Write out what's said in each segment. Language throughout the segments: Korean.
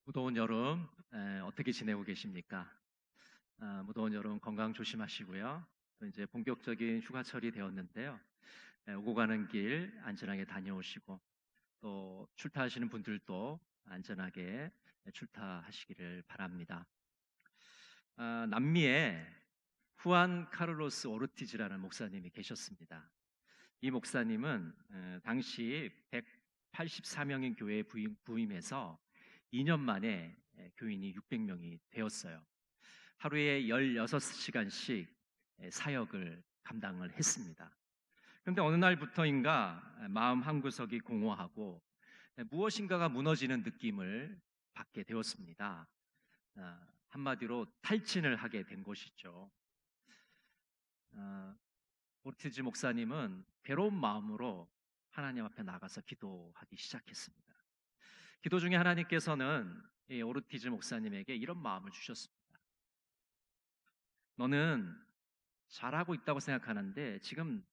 무더운 여름 어떻게 지내고 계십니까? 무더운 여름 건강 조심하시고요. 또 이제 본격적인 휴가철이 되었는데요. 오고 가는 길 안전하게 다녀오시고 또 출타하시는 분들도 안전하게 출타하시기를 바랍니다. 남미에 후안 카를로스 오르티즈라는 목사님이 계셨습니다. 이 목사님은 당시 184명인 교회에 부임해서 2년 만에 교인이 600명이 되었어요. 하루에 16시간씩 사역을 감당을 했습니다. 그런데 어느 날부터인가 마음 한구석이 공허하고 무엇인가가 무너지는 느낌을 받게 되었습니다. 한마디로 탈진을 하게 된 것이죠. 오르티즈 목사님은 괴로운 마음으로 하나님 앞에 나가서 기도하기 시작했습니다. 기도 중에 하나님께서는 이 오르티즈 목사님에게 이런 마음을 주셨습니다. 너는 잘하고 있다고 생각하는데 지금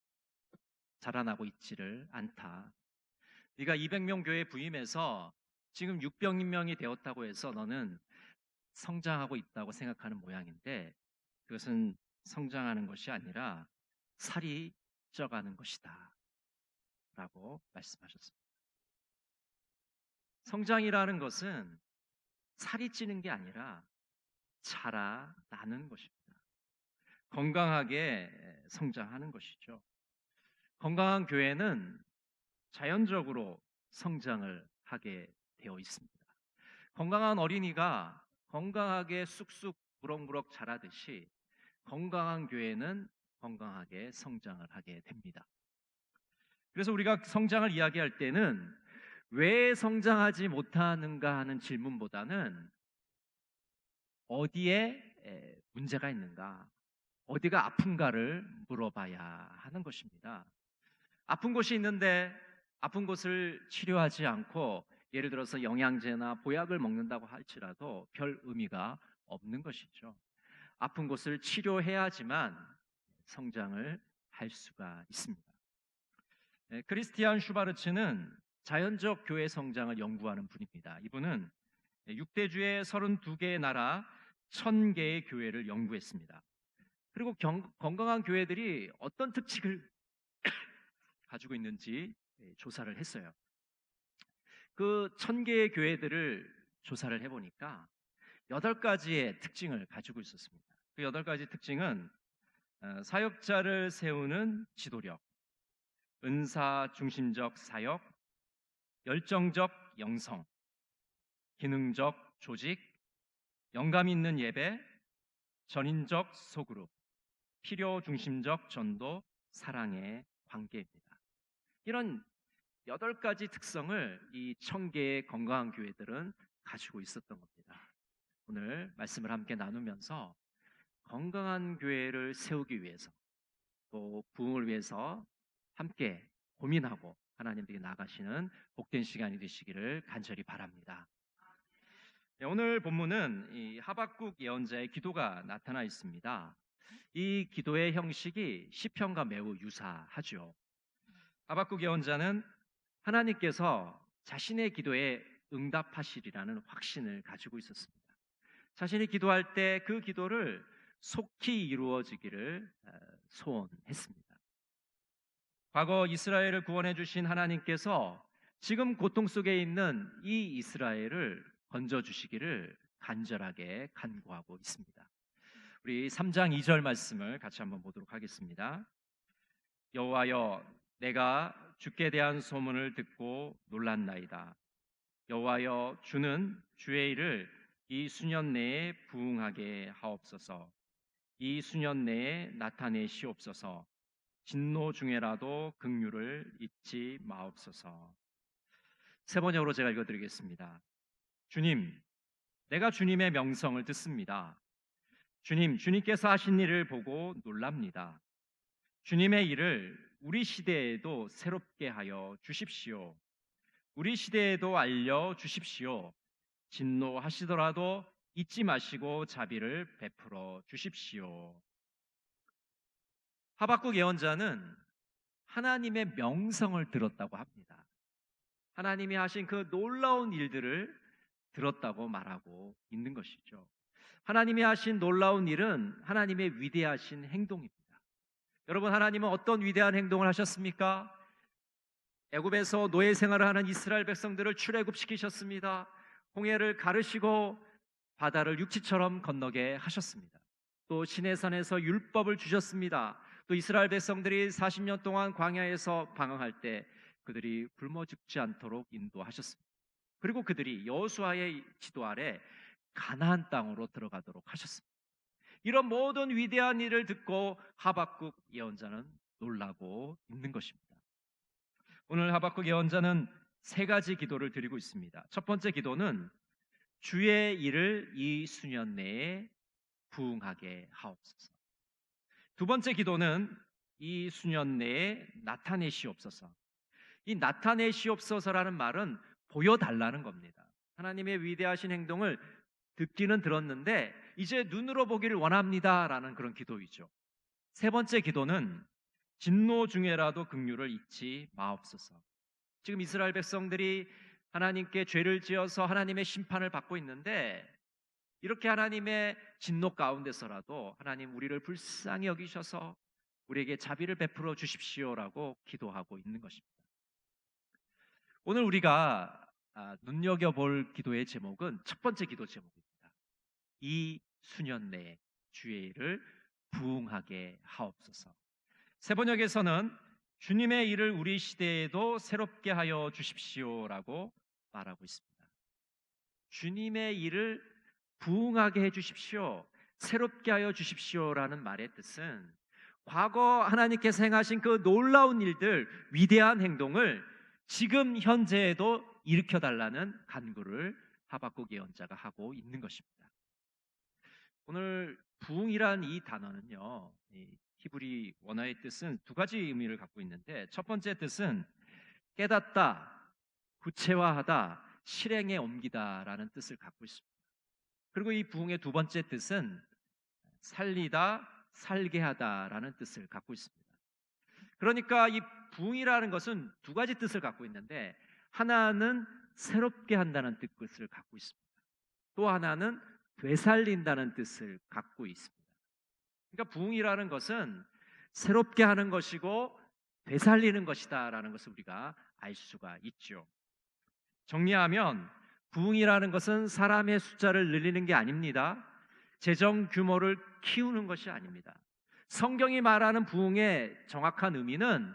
자라나고 있지를 않다. 네가 200명 교회에 부임해서 지금 600명이 되었다고 해서 너는 성장하고 있다고 생각하는 모양인데 그것은 성장하는 것이 아니라 살이 쪄가는 것이다 라고 말씀하셨습니다. 성장이라는 것은 살이 찌는 게 아니라 자라나는 것입니다. 건강하게 성장하는 것이죠. 건강한 교회는 자연적으로 성장을 하게 되어 있습니다. 건강한 어린이가 건강하게 쑥쑥 무럭무럭 자라듯이 건강한 교회는 건강하게 성장을 하게 됩니다. 그래서 우리가 성장을 이야기할 때는 왜 성장하지 못하는가 하는 질문보다는 어디에 문제가 있는가, 어디가 아픈가를 물어봐야 하는 것입니다. 아픈 곳이 있는데 아픈 곳을 치료하지 않고 예를 들어서 영양제나 보약을 먹는다고 할지라도 별 의미가 없는 것이죠. 아픈 곳을 치료해야지만 성장을 할 수가 있습니다. 크리스티안 슈바르츠는 자연적 교회 성장을 연구하는 분입니다. 이분은 6대주의 32개의 나라 1000개의 교회를 연구했습니다. 그리고 건강한 교회들이 어떤 특징을 가지고 있는지 조사를 했어요. 그 1000개의 교회들을 조사를 해보니까 8가지의 특징을 가지고 있었습니다. 그 8가지 특징은 사역자를 세우는 지도력, 은사 중심적 사역, 열정적 영성, 기능적 조직, 영감 있는 예배, 전인적 소그룹, 필요 중심적 전도, 사랑의 관계입니다. 이런 8가지 특성을 이 1000개의 건강한 교회들은 가지고 있었던 겁니다. 오늘 말씀을 함께 나누면서 건강한 교회를 세우기 위해서 또 부흥을 위해서 함께 고민하고 하나님께 나가시는 복된 시간이 되시기를 간절히 바랍니다. 오늘 본문은 이 하박국 예언자의 기도가 나타나 있습니다. 이 기도의 형식이 시편과 매우 유사하죠. 하박국 예언자는 하나님께서 자신의 기도에 응답하시리라는 확신을 가지고 있었습니다. 자신이 기도할 때 그 기도를 속히 이루어지기를 소원했습니다. 과거 이스라엘을 구원해 주신 하나님께서 지금 고통 속에 있는 이 이스라엘을 건져 주시기를 간절하게 간구하고 있습니다. 우리 3장 2절 말씀을 같이 한번 보도록 하겠습니다. 여호와여, 내가 주께 대한 소문을 듣고 놀랐나이다. 여호와여, 주는 주의 일을 이 수년 내에 부응하게 하옵소서. 이 수년 내에 나타내시옵소서. 진노 중에라도 긍휼을 잊지 마옵소서. 세 번역으로 제가 읽어드리겠습니다. 주님, 내가 주님의 명성을 듣습니다. 주님, 주님께서 하신 일을 보고 놀랍니다. 주님의 일을 우리 시대에도 새롭게 하여 주십시오. 우리 시대에도 알려 주십시오. 진노하시더라도 잊지 마시고 자비를 베풀어 주십시오. 하박국 예언자는 하나님의 명성을 들었다고 합니다. 하나님이 하신 그 놀라운 일들을 들었다고 말하고 있는 것이죠. 하나님이 하신 놀라운 일은 하나님의 위대하신 행동입니다. 여러분, 하나님은 어떤 위대한 행동을 하셨습니까? 애굽에서 노예 생활을 하는 이스라엘 백성들을 출애굽시키셨습니다. 홍해를 가르시고 바다를 육지처럼 건너게 하셨습니다. 또 시내산에서 율법을 주셨습니다. 또 이스라엘 백성들이 40년 동안 광야에서 방황할 때 그들이 굶어 죽지 않도록 인도하셨습니다. 그리고 그들이 여호수아의 지도 아래 가나안 땅으로 들어가도록 하셨습니다. 이런 모든 위대한 일을 듣고 하박국 예언자는 놀라고 있는 것입니다. 오늘 하박국 예언자는 세 가지 기도를 드리고 있습니다. 첫 번째 기도는 주의 일을 이 수년 내에 부응하게 하옵소서. 두 번째 기도는 이 수년 내에 나타내시옵소서. 이 나타내시옵소서라는 말은 보여달라는 겁니다. 하나님의 위대하신 행동을 듣기는 들었는데 이제 눈으로 보기를 원합니다라는 그런 기도이죠. 세 번째 기도는 진노 중에라도 긍휼을 잊지 마옵소서. 지금 이스라엘 백성들이 하나님께 죄를 지어서 하나님의 심판을 받고 있는데 이렇게 하나님의 진노 가운데서라도 하나님 우리를 불쌍히 여기셔서 우리에게 자비를 베풀어 주십시오라고 기도하고 있는 것입니다. 오늘 우리가 눈여겨볼 기도의 제목은 첫 번째 기도 제목입니다. 이 수년 내에 주의 일을 부응하게 하옵소서. 세 번역에서는 주님의 일을 우리 시대에도 새롭게 하여 주십시오라고 말하고 있습니다. 주님의 일을 부응하게 해 주십시오, 새롭게 하여 주십시오라는 말의 뜻은 과거 하나님께서 행하신 그 놀라운 일들, 위대한 행동을 지금 현재에도 일으켜달라는 간구를 하박국 예언자가 하고 있는 것입니다. 오늘 부응이란 이 단어는요, 히브리 원어의 뜻은 두 가지 의미를 갖고 있는데 첫 번째 뜻은 깨닫다, 구체화하다, 실행에 옮기다라는 뜻을 갖고 있습니다. 그리고 이 부응의 두 번째 뜻은 살리다, 살게 하다라는 뜻을 갖고 있습니다. 그러니까 이 부응이라는 것은 두 가지 뜻을 갖고 있는데 하나는 새롭게 한다는 뜻을 갖고 있습니다. 또 하나는 되살린다는 뜻을 갖고 있습니다. 그러니까 부응이라는 것은 새롭게 하는 것이고 되살리는 것이다라는 것을 우리가 알 수가 있죠. 정리하면 부응이라는 것은 사람의 숫자를 늘리는 게 아닙니다. 재정 규모를 키우는 것이 아닙니다. 성경이 말하는 부응의 정확한 의미는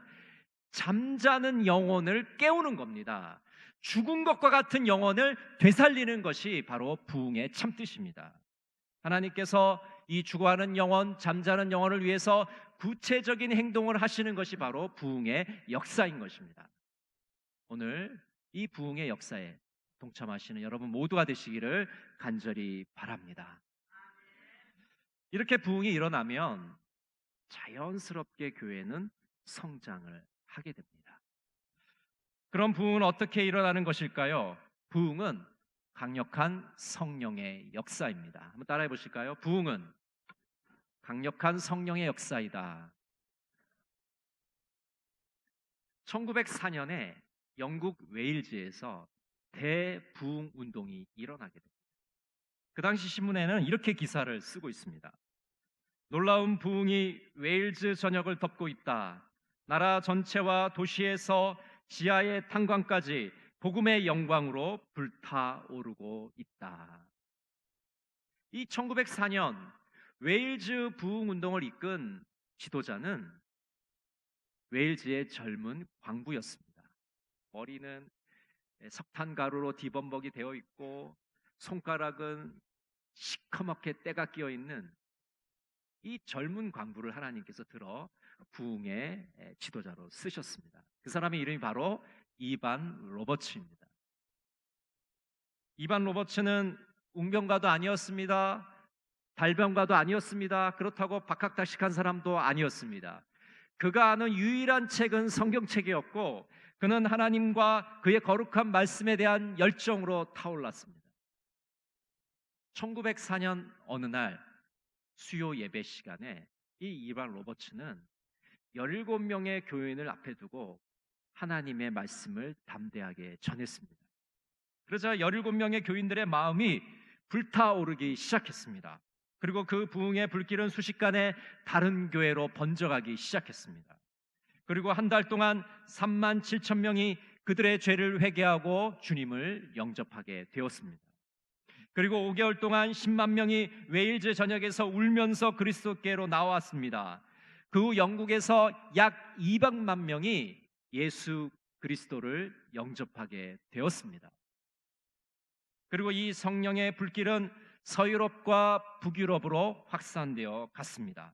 잠자는 영혼을 깨우는 겁니다. 죽은 것과 같은 영혼을 되살리는 것이 바로 부응의 참뜻입니다. 하나님께서 이 죽어가는 영혼, 잠자는 영혼을 위해서 구체적인 행동을 하시는 것이 바로 부응의 역사인 것입니다. 오늘 이 부응의 역사에 동참하시는 여러분 모두가 되시기를 간절히 바랍니다. 이렇게 부응이 일어나면 자연스럽게 교회는 성장을 하게 됩니다. 그럼 부응은 어떻게 일어나는 것일까요? 부응은 강력한 성령의 역사입니다. 한번 따라해 보실까요? 부응은 강력한 성령의 역사이다. 1904년에 영국 웨일즈에서 대부흥 운동이 일어나게 됩니다. 그 당시 신문에는 이렇게 기사를 쓰고 있습니다. 놀라운 부흥이 웨일즈 전역을 덮고 있다. 나라 전체와 도시에서 지하의 탄광까지 복음의 영광으로 불타오르고 있다. 이 1904년 웨일즈 부흥 운동을 이끈 지도자는 웨일즈의 젊은 광부였습니다. 머리는 석탄 가루로 뒤범벅이 되어 있고 손가락은 시커멓게 때가 끼어 있는 이 젊은 광부를 하나님께서 들어 부흥의 지도자로 쓰셨습니다. 그 사람의 이름이 바로 이반 로버츠입니다. 이반 로버츠는 웅변가도 아니었습니다. 달변가도 아니었습니다. 그렇다고 박학다식한 사람도 아니었습니다. 그가 아는 유일한 책은 성경책이었고 그는 하나님과 그의 거룩한 말씀에 대한 열정으로 타올랐습니다. 1904년 어느 날 수요 예배 시간에 이 이반 로버츠는 17명의 교인을 앞에 두고 하나님의 말씀을 담대하게 전했습니다. 그러자 17명의 교인들의 마음이 불타오르기 시작했습니다. 그리고 그 부흥의 불길은 순식간에 다른 교회로 번져가기 시작했습니다. 그리고 한 달 동안 3만 7천 명이 그들의 죄를 회개하고 주님을 영접하게 되었습니다. 그리고 5개월 동안 10만 명이 웨일즈 전역에서 울면서 그리스도께로 나왔습니다. 그 후 영국에서 약 200만 명이 예수 그리스도를 영접하게 되었습니다. 그리고 이 성령의 불길은 서유럽과 북유럽으로 확산되어 갔습니다.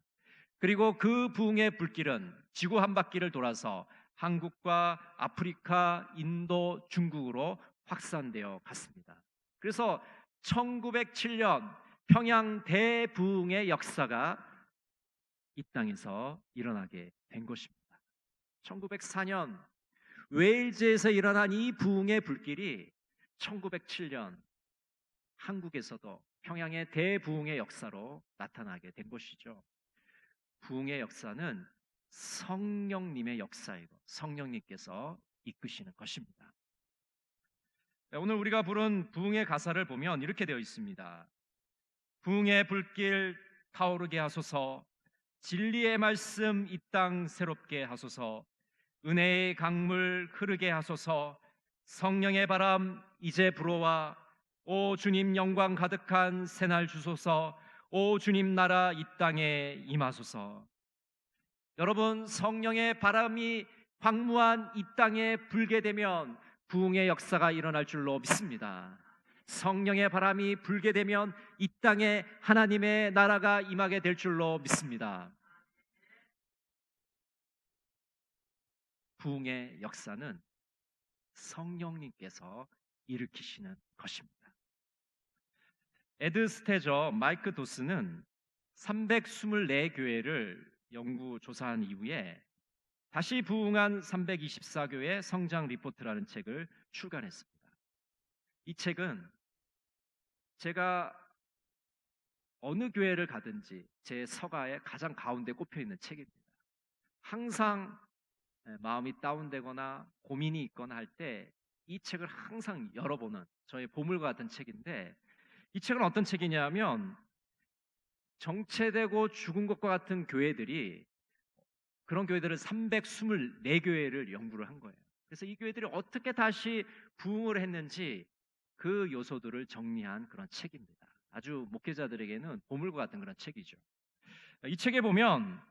그리고 그 부흥의 불길은 지구 한 바퀴를 돌아서 한국과 아프리카, 인도, 중국으로 확산되어 갔습니다. 그래서 1907년 평양 대부흥의 역사가 이 땅에서 일어나게 된 것입니다. 1904년 웨일즈에서 일어난 이 부흥의 불길이 1907년 한국에서도 평양의 대부흥의 역사로 나타나게 된 것이죠. 부흥의 역사는 성령님의 역사이고 성령님께서 이끄시는 것입니다. 오늘 우리가 부른 부흥의 가사를 보면 이렇게 되어 있습니다. 부흥의 불길 타오르게 하소서, 진리의 말씀 이 땅 새롭게 하소서, 은혜의 강물 흐르게 하소서, 성령의 바람 이제 불어와, 오 주님 영광 가득한 새날 주소서, 오 주님 나라 이 땅에 임하소서. 여러분, 성령의 바람이 황무한 이 땅에 불게 되면 부흥의 역사가 일어날 줄로 믿습니다. 성령의 바람이 불게 되면 이 땅에 하나님의 나라가 임하게 될 줄로 믿습니다. 부흥의 역사는 성령님께서 일으키시는 것입니다. 에드 스테저, 마이크 도스는 324교회를 연구 조사한 이후에 다시 부흥한 324교회 성장 리포트라는 책을 출간했습니다. 이 책은 제가 어느 교회를 가든지 제 서가에 가장 가운데 꼽혀 있는 책입니다. 항상 마음이 다운되거나 고민이 있거나 할 때 이 책을 항상 열어보는 저의 보물과 같은 책인데, 이 책은 어떤 책이냐면 정체되고 죽은 것과 같은 교회들이, 그런 교회들은 324교회를 연구를 한 거예요. 그래서 이 교회들이 어떻게 다시 부흥을 했는지 그 요소들을 정리한 그런 책입니다. 아주 목회자들에게는 보물과 같은 그런 책이죠. 이 책에 보면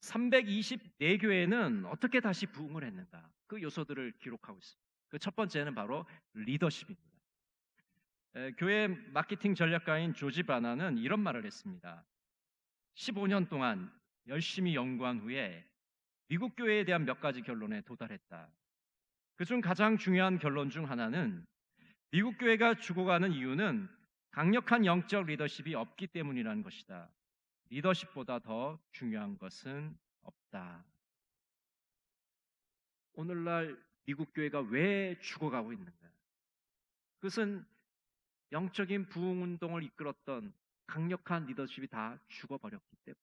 324교회는 어떻게 다시 부흥을 했는가, 그 요소들을 기록하고 있습니다. 그 첫 번째는 바로 리더십입니다. 교회 마케팅 전략가인 조지 바나는 이런 말을 했습니다. 15년 동안 열심히 연구한 후에 미국 교회에 대한 몇 가지 결론에 도달했다. 그중 가장 중요한 결론 중 하나는 미국 교회가 죽어가는 이유는 강력한 영적 리더십이 없기 때문이라는 것이다. 리더십보다 더 중요한 것은 없다. 오늘날 미국 교회가 왜 죽어가고 있는가? 그것은 영적인 부흥 운동을 이끌었던 강력한 리더십이 다 죽어버렸기 때문에.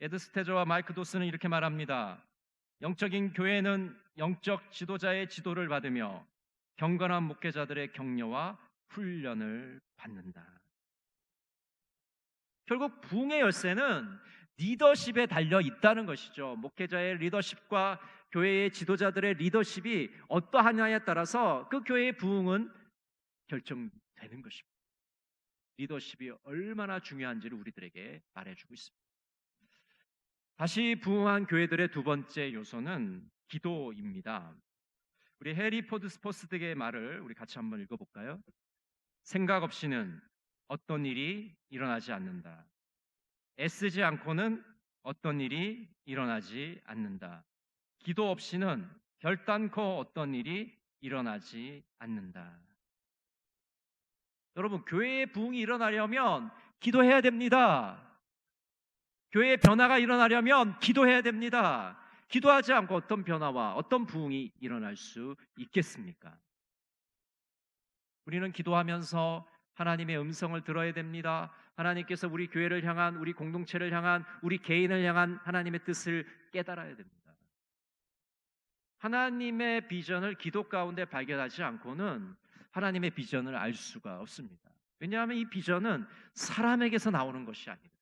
에드 스테저와 마이크 도스는 이렇게 말합니다. 영적인 교회는 영적 지도자의 지도를 받으며 경건한 목회자들의 격려와 훈련을 받는다. 결국 부흥의 열쇠는 리더십에 달려 있다는 것이죠. 목회자의 리더십과 교회의 지도자들의 리더십이 어떠하냐에 따라서 그 교회의 부흥은 결정되는 것입니다. 리더십이 얼마나 중요한지를 우리들에게 말해주고 있습니다. 다시 부흥한 교회들의 두 번째 요소는 기도입니다. 우리 해리 포드 스포스득의 말을 우리 같이 한번 읽어볼까요? 생각 없이는 어떤 일이 일어나지 않는다. 애쓰지 않고는 어떤 일이 일어나지 않는다. 기도 없이는 결단코 어떤 일이 일어나지 않는다. 여러분, 교회의 부흥이 일어나려면 기도해야 됩니다. 교회의 변화가 일어나려면 기도해야 됩니다. 기도하지 않고 어떤 변화와 어떤 부흥이 일어날 수 있겠습니까? 우리는 기도하면서 하나님의 음성을 들어야 됩니다. 하나님께서 우리 교회를 향한, 우리 공동체를 향한, 우리 개인을 향한 하나님의 뜻을 깨달아야 됩니다. 하나님의 비전을 기도 가운데 발견하지 않고는 하나님의 비전을 알 수가 없습니다. 왜냐하면 이 비전은 사람에게서 나오는 것이 아닙니다.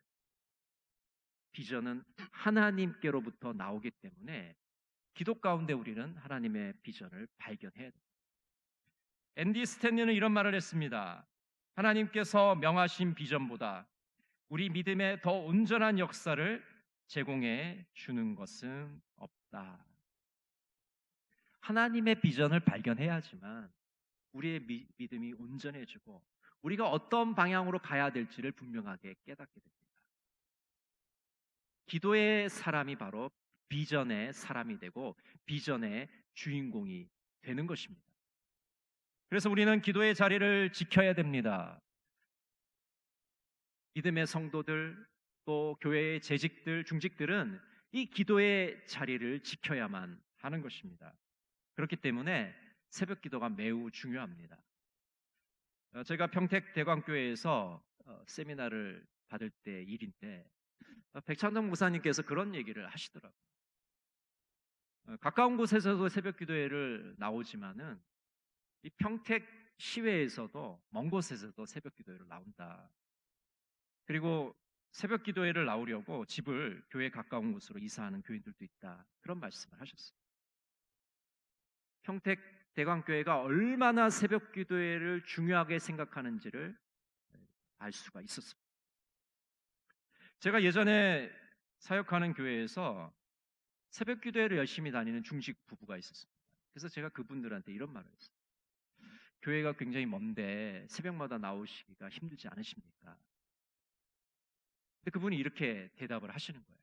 비전은 하나님께로부터 나오기 때문에 기도 가운데 우리는 하나님의 비전을 발견해야 됩니다. 앤디 스탠리는 이런 말을 했습니다. 하나님께서 명하신 비전보다 우리 믿음의 더 온전한 역사를 제공해 주는 것은 없다. 하나님의 비전을 발견해야지만 우리의 믿음이 온전해지고 우리가 어떤 방향으로 가야 될지를 분명하게 깨닫게 됩니다. 기도의 사람이 바로 비전의 사람이 되고 비전의 주인공이 되는 것입니다. 그래서 우리는 기도의 자리를 지켜야 됩니다. 믿음의 성도들 또 교회의 재직들, 중직들은 이 기도의 자리를 지켜야만 하는 것입니다. 그렇기 때문에 새벽 기도가 매우 중요합니다. 제가 평택 대광교회에서 세미나를 받을 때 일인데 백찬동 목사님께서 그런 얘기를 하시더라고요. 가까운 곳에서도 새벽 기도회를 나오지만은 이 평택 시외에서도 먼 곳에서도 새벽 기도회를 나온다. 그리고 새벽 기도회를 나오려고 집을 교회 가까운 곳으로 이사하는 교인들도 있다. 그런 말씀을 하셨어요. 평택 대광교회가 얼마나 새벽 기도회를 중요하게 생각하는지를 알 수가 있었습니다. 제가 예전에 사역하는 교회에서 새벽 기도회를 열심히 다니는 중직 부부가 있었습니다. 그래서 제가 그분들한테 이런 말을 했어요. 교회가 굉장히 먼데 새벽마다 나오시기가 힘들지 않으십니까? 근데 그분이 이렇게 대답을 하시는 거예요.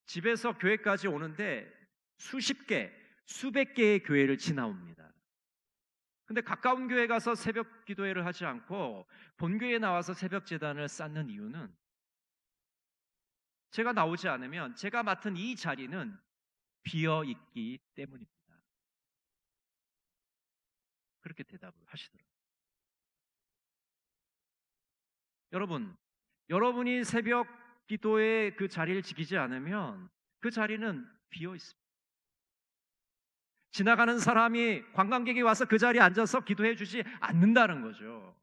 집에서 교회까지 오는데 수십 개, 수백 개의 교회를 지나옵니다. 근데 가까운 교회 가서 새벽 기도회를 하지 않고 본교회에 나와서 새벽 제단을 쌓는 이유는 제가 나오지 않으면 제가 맡은 이 자리는 비어 있기 때문입니다. 그렇게 대답을 하시더라고요. 여러분이 새벽 기도의 그 자리를 지키지 않으면 그 자리는 비어 있습니다. 지나가는 사람이 관광객이 와서 그 자리에 앉아서 기도해 주지 않는다는 거죠.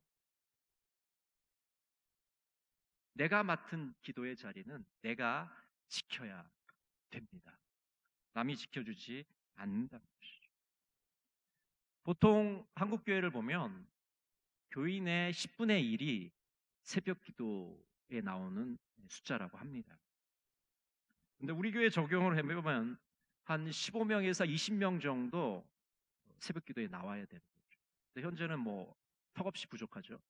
내가 맡은 기도의 자리는 내가 지켜야 됩니다. 남이 지켜주지 않는다는 것이죠. 보통 한국 교회를 보면 교인의 10분의 1이 새벽 기도에 나오는 숫자라고 합니다. 근데 우리 교회 적용을 해보면 한 15명에서 20명 정도 새벽 기도에 나와야 되는 거죠. 근데 현재는 뭐 턱없이 부족하죠.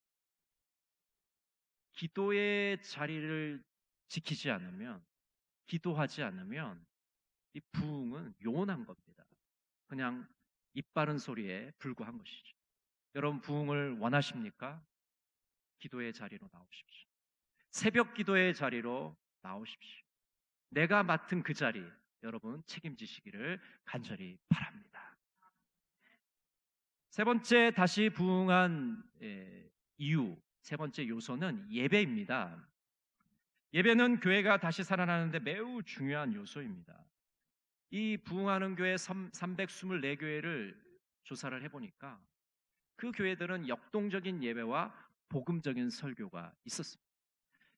기도의 자리를 지키지 않으면, 기도하지 않으면 이 부흥은 요원한 겁니다. 그냥 입 바른 소리에 불과한 것이죠. 여러분 부흥을 원하십니까? 기도의 자리로 나오십시오. 새벽 기도의 자리로 나오십시오. 내가 맡은 그 자리 여러분 책임지시기를 간절히 바랍니다. 세 번째 다시 부흥한 이유, 세 번째 요소는 예배입니다. 예배는 교회가 다시 살아나는데 매우 중요한 요소입니다. 이 부흥하는 교회 324교회를 조사를 해보니까 그 교회들은 역동적인 예배와 복음적인 설교가 있었습니다.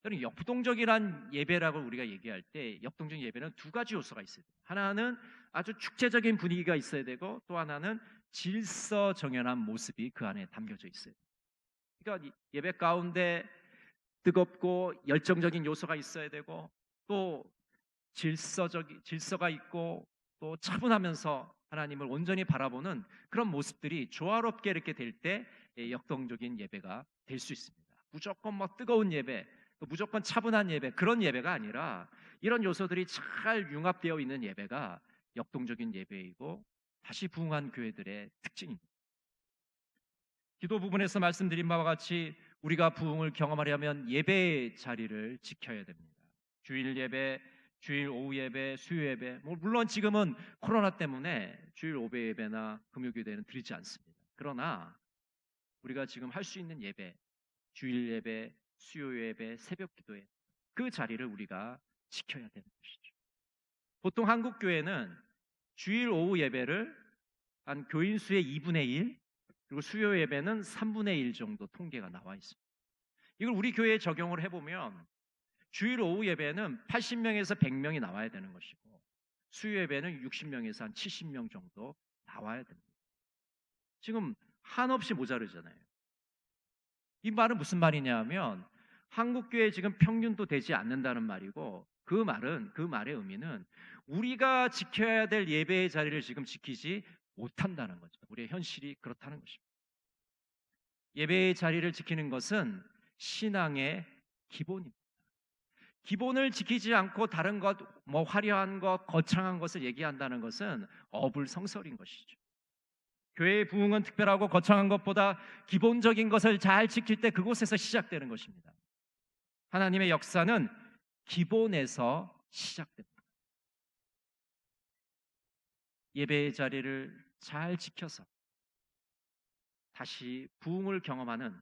여러분, 역동적이란 예배라고 우리가 얘기할 때 역동적인 예배는 두 가지 요소가 있어요. 하나는 아주 축제적인 분위기가 있어야 되고 또 하나는 질서정연한 모습이 그 안에 담겨져 있어요. 그러니까 예배 가운데 뜨겁고 열정적인 요소가 있어야 되고 또 질서가 있고 또 차분하면서 하나님을 온전히 바라보는 그런 모습들이 조화롭게 이렇게 될 때 역동적인 예배가 될 수 있습니다. 무조건 뭐 뜨거운 예배, 무조건 차분한 예배, 그런 예배가 아니라 이런 요소들이 잘 융합되어 있는 예배가 역동적인 예배이고 다시 부흥한 교회들의 특징입니다. 기도 부분에서 말씀드린 바와 같이 우리가 부흥을 경험하려면 예배의 자리를 지켜야 됩니다. 주일 예배, 주일 오후 예배, 수요 예배, 물론 지금은 코로나 때문에 주일 오배 예배나 금요 기도회는 드리지 않습니다. 그러나 우리가 지금 할 수 있는 예배, 주일 예배, 수요 예배, 새벽 기도회, 그 자리를 우리가 지켜야 되는 것이죠. 보통 한국 교회는 주일 오후 예배를 한 교인 수의 2분의 1, 그리고 수요 예배는 3분의 1 정도 통계가 나와 있습니다. 이걸 우리 교회에 적용을 해보면 주일 오후 예배는 80명에서 100명이 나와야 되는 것이고, 수요 예배는 60명에서 한 70명 정도 나와야 됩니다. 지금 한없이 모자르잖아요. 이 말은 무슨 말이냐 하면 한국교회 지금 평균도 되지 않는다는 말이고, 그 말의 의미는 우리가 지켜야 될 예배의 자리를 지금 지키지 못한다는 거죠. 우리의 현실이 그렇다는 것입니다. 예배의 자리를 지키는 것은 신앙의 기본입니다. 기본을 지키지 않고 다른 것, 화려한 것, 거창한 것을 얘기한다는 것은 어불성설인 것이죠. 교회의 부흥은 특별하고 거창한 것보다 기본적인 것을 잘 지킬 때 그곳에서 시작되는 것입니다. 하나님의 역사는 기본에서 시작됩니다. 예배의 자리를 잘 지켜서 다시 부흥을 경험하는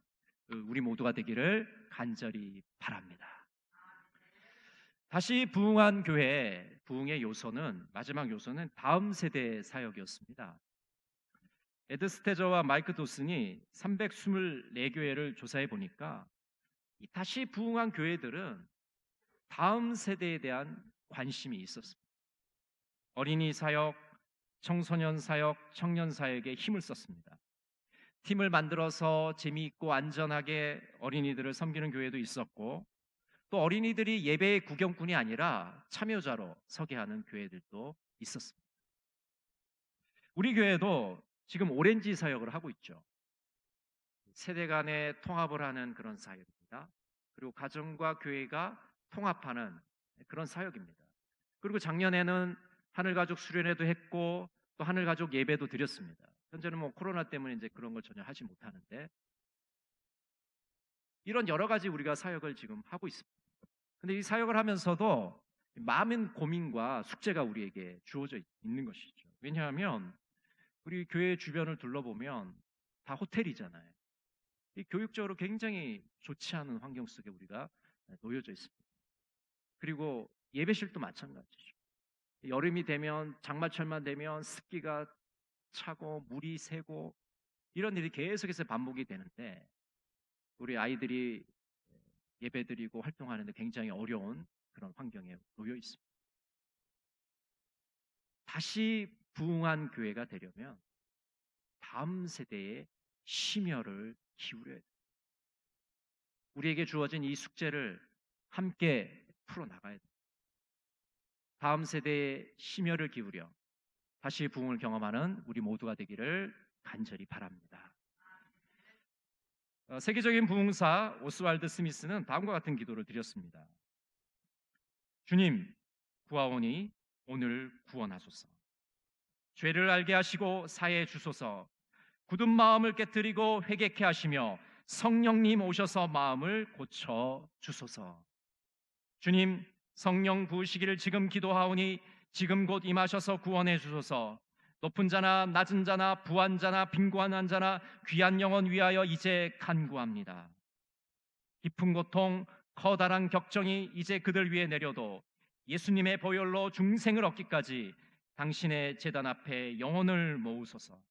우리 모두가 되기를 간절히 바랍니다. 다시 부흥한 교회, 부흥의 요소는, 마지막 요소는 다음 세대의 사역이었습니다. 에드 스테저와 마이크 도슨이 324교회를 조사해 보니까 이 다시 부흥한 교회들은 다음 세대에 대한 관심이 있었습니다. 어린이 사역, 청소년 사역, 청년 사역에 힘을 썼습니다. 팀을 만들어서 재미있고 안전하게 어린이들을 섬기는 교회도 있었고, 또 어린이들이 예배의 구경꾼이 아니라 참여자로 서게 하는 교회들도 있었습니다. 우리 교회도 지금 오렌지 사역을 하고 있죠. 세대 간의 통합을 하는 그런 사역입니다. 그리고 가정과 교회가 통합하는 그런 사역입니다. 그리고 작년에는 하늘가족 수련회도 했고 또 하늘가족 예배도 드렸습니다. 현재는 코로나 때문에 이제 그런 걸 전혀 하지 못하는데, 이런 여러 가지 우리가 사역을 지금 하고 있습니다. 근데 이 사역을 하면서도 많은 고민과 숙제가 우리에게 주어져 있는 것이죠. 왜냐하면 우리 교회 주변을 둘러보면 다 호텔이잖아요. 이 교육적으로 굉장히 좋지 않은 환경 속에 우리가 놓여져 있습니다. 그리고 예배실도 마찬가지죠. 여름이 되면, 장마철만 되면 습기가 차고 물이 새고 이런 일이 계속해서 반복이 되는데, 우리 아이들이 예배드리고 활동하는데 굉장히 어려운 그런 환경에 놓여 있습니다. 다시 부흥한 교회가 되려면 다음 세대의 심혈을 기울여야 됩니다. 우리에게 주어진 이 숙제를 함께 풀어나가야 됩니다. 다음 세대의 심혈을 기울여 다시 부흥을 경험하는 우리 모두가 되기를 간절히 바랍니다. 세계적인 부흥사 오스왈드 스미스는 다음과 같은 기도를 드렸습니다. 주님, 구하오니 오늘 구원하소서. 죄를 알게 하시고 사해 주소서. 굳은 마음을 깨뜨리고 회개케 하시며 성령님 오셔서 마음을 고쳐 주소서. 주님, 성령 부으시기를 지금 기도하오니 지금 곧 임하셔서 구원해 주소서. 높은 자나 낮은 자나 부한 자나 빈곤한 자나 귀한 영혼 위하여 이제 간구합니다. 깊은 고통, 커다란 격정이 이제 그들 위에 내려도 예수님의 보혈로 중생을 얻기까지 당신의 제단 앞에 영혼을 모으소서.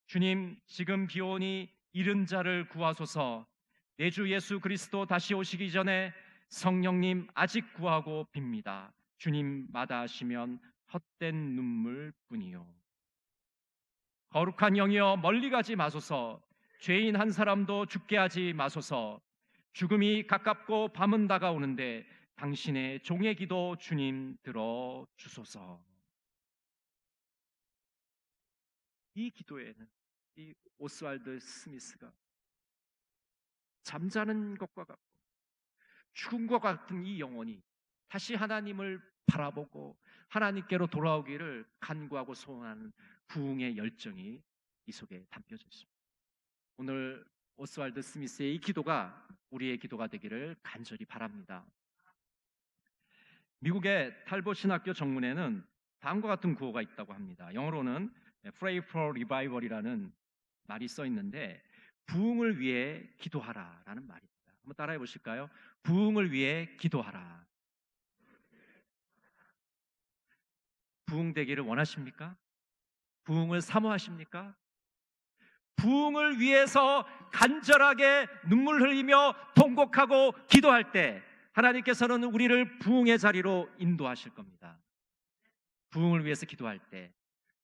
주님, 지금 비오니 잃은 자를 구하소서. 내 주 예수 그리스도 다시 오시기 전에 성령님 아직 구하고 빕니다. 주님 마다하시면 헛된 눈물 뿐이요. 거룩한 영이여 멀리 가지 마소서. 죄인 한 사람도 죽게 하지 마소서. 죽음이 가깝고 밤은 다가오는데 당신의 종의 기도 주님 들어 주소서. 이 기도에는 이 오스왈드 스미스가 잠자는 것과 같고 죽은 것 같은 이 영혼이 다시 하나님을 바라보고 하나님께로 돌아오기를 간구하고 소원하는 부흥의 열정이 이 속에 담겨져 있습니다. 오늘 오스왈드 스미스의 이 기도가 우리의 기도가 되기를 간절히 바랍니다. 미국의 탈봇 신학교 정문에는 다음과 같은 구호가 있다고 합니다. 영어로는 Pray for Revival이라는 말이 써 있는데, 부흥을 위해 기도하라라는 말입니다. 한번 따라해 보실까요? 부흥을 위해 기도하라. 부흥되기를 원하십니까? 부흥을 사모하십니까? 부흥을 위해서 간절하게 눈물 흘리며 통곡하고 기도할 때 하나님께서는 우리를 부흥의 자리로 인도하실 겁니다. 부흥을 위해서 기도할 때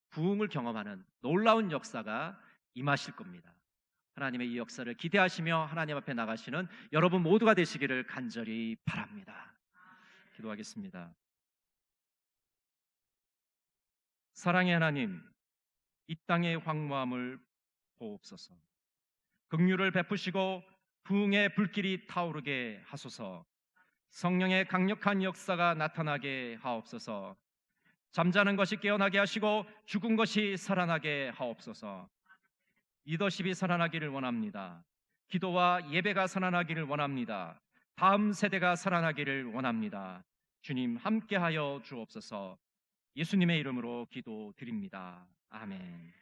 부흥을 경험하는 놀라운 역사가 임하실 겁니다. 하나님의 이 역사를 기대하시며 하나님 앞에 나가시는 여러분 모두가 되시기를 간절히 바랍니다. 기도하겠습니다. 사랑의 하나님, 이 땅의 황무함을 보옵소서. 긍휼을 베푸시고 부흥의 불길이 타오르게 하소서. 성령의 강력한 역사가 나타나게 하옵소서. 잠자는 것이 깨어나게 하시고 죽은 것이 살아나게 하옵소서. 리더십이 살아나기를 원합니다. 기도와 예배가 살아나기를 원합니다. 다음 세대가 살아나기를 원합니다. 주님 함께하여 주옵소서. 예수님의 이름으로 기도드립니다. 아멘.